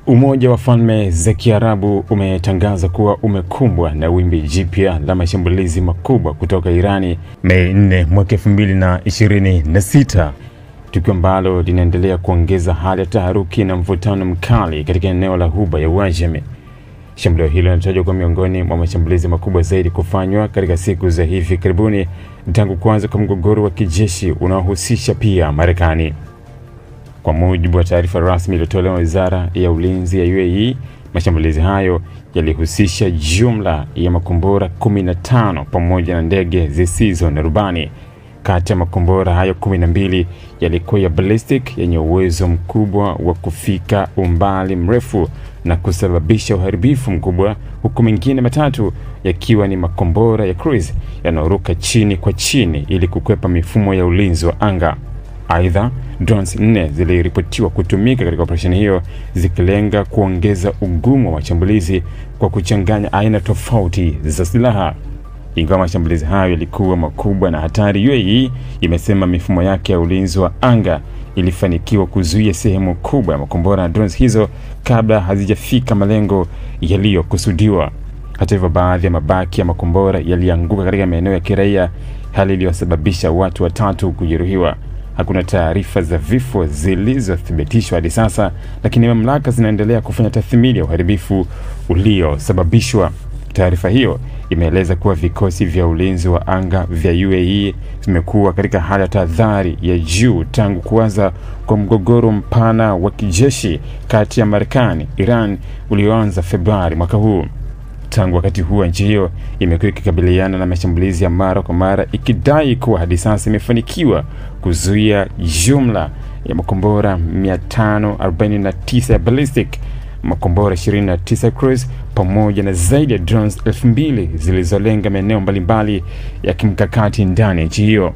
Umoja wa Falme za Kiarabu umetangaza kuwa umekumbwa na wimbi jipya la mashambulizi makubwa kutoka Irani Mei 4 mwaka 2026, tukio ambalo linaendelea kuongeza hali ya taharuki na mvutano mkali katika eneo la Ghuba ya Uajemi. Shambulio hilo linatajwa kuwa miongoni mwa mashambulizi makubwa zaidi kufanywa katika siku za hivi karibuni tangu kuanza kwa mgogoro wa kijeshi unaohusisha pia Marekani. Kwa mujibu wa taarifa rasmi iliyotolewa na Wizara ya Ulinzi ya UAE, mashambulizi hayo yalihusisha jumla ya makombora 15 pamoja na ndege zisizo na rubani. Kati ya makombora hayo 12 yalikuwa ya ballistic yenye uwezo mkubwa wa kufika umbali mrefu na kusababisha uharibifu mkubwa, huku mengine matatu yakiwa ni makombora ya cruise yanayoruka chini kwa chini ili kukwepa mifumo ya ulinzi wa anga. Aidha, drones 4 ziliripotiwa kutumika katika operesheni hiyo, zikilenga kuongeza ugumu wa mashambulizi kwa kuchanganya aina tofauti za silaha. Ingawa mashambulizi hayo yalikuwa makubwa na hatari, UAE imesema mifumo yake ya ulinzi wa anga ilifanikiwa kuzuia sehemu kubwa ya makombora na drones hizo kabla hazijafika malengo yaliyokusudiwa. Hata hivyo, baadhi ya mabaki ya makombora yalianguka katika maeneo ya kiraia, hali iliyosababisha watu watatu kujeruhiwa. Hakuna taarifa za vifo zilizothibitishwa hadi sasa, lakini mamlaka zinaendelea kufanya tathmini ya uharibifu uliosababishwa. Taarifa hiyo imeeleza kuwa vikosi vya ulinzi wa anga vya UAE vimekuwa katika hali ya tahadhari ya juu tangu kuanza kwa mgogoro mpana wa kijeshi kati ya Marekani, Iran ulioanza Februari mwaka huu. Tangu wakati huo, nchi hiyo imekuwa ikikabiliana na mashambulizi ya mara kwa mara, ikidai kuwa hadi sasa imefanikiwa kuzuia jumla ya makombora 549 ya ballistic, makombora 29 cruise pamoja na zaidi ya drones 2000 zilizolenga maeneo mbalimbali ya kimkakati ndani ya nchi hiyo.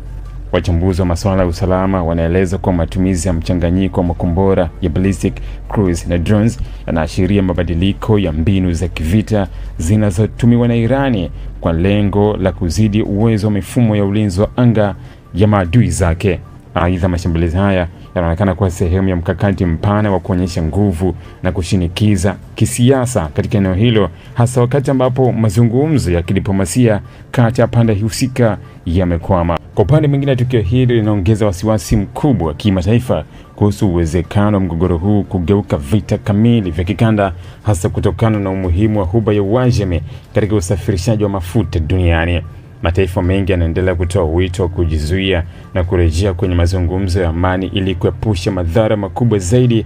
Wachambuzi wa masuala ya usalama wanaeleza kuwa matumizi ya mchanganyiko wa makombora ya ballistic, cruise na drones yanaashiria mabadiliko ya mbinu za kivita zinazotumiwa na Irani kwa lengo la kuzidi uwezo wa mifumo ya ulinzi wa anga ya maadui zake. Aidha, mashambulizi haya yanaonekana kuwa sehemu ya mkakati mpana wa kuonyesha nguvu na kushinikiza kisiasa katika eneo hilo, hasa wakati ambapo mazungumzo ya kidiplomasia kati ya pande husika yamekwama. Kwa upande mwingine, tukio hili linaongeza wasiwasi mkubwa wa kimataifa kuhusu uwezekano wa mgogoro huu kugeuka vita kamili vya kikanda, hasa kutokana na umuhimu wa Ghuba ya Uajemi katika usafirishaji wa mafuta duniani. Mataifa mengi yanaendelea kutoa wito wa kujizuia na kurejea kwenye mazungumzo ya amani ili kuepusha madhara makubwa zaidi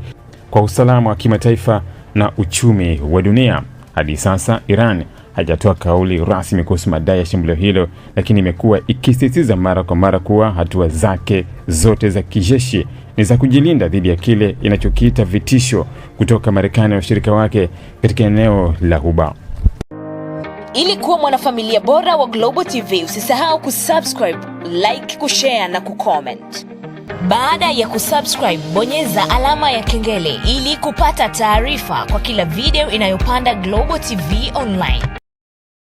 kwa usalama wa kimataifa na uchumi wa dunia. Hadi sasa, Iran hajatoa kauli rasmi kuhusu madai ya shambulio hilo, lakini imekuwa ikisisitiza mara kwa mara kuwa hatua zake zote za kijeshi ni za kujilinda dhidi ya kile inachokiita vitisho kutoka Marekani na washirika wake katika eneo la Ghuba. Ili kuwa mwanafamilia bora wa Global TV, usisahau kusubscribe, like, kushare na kucomment. Baada ya kusubscribe, bonyeza alama ya kengele ili kupata taarifa kwa kila video inayopanda Global TV Online.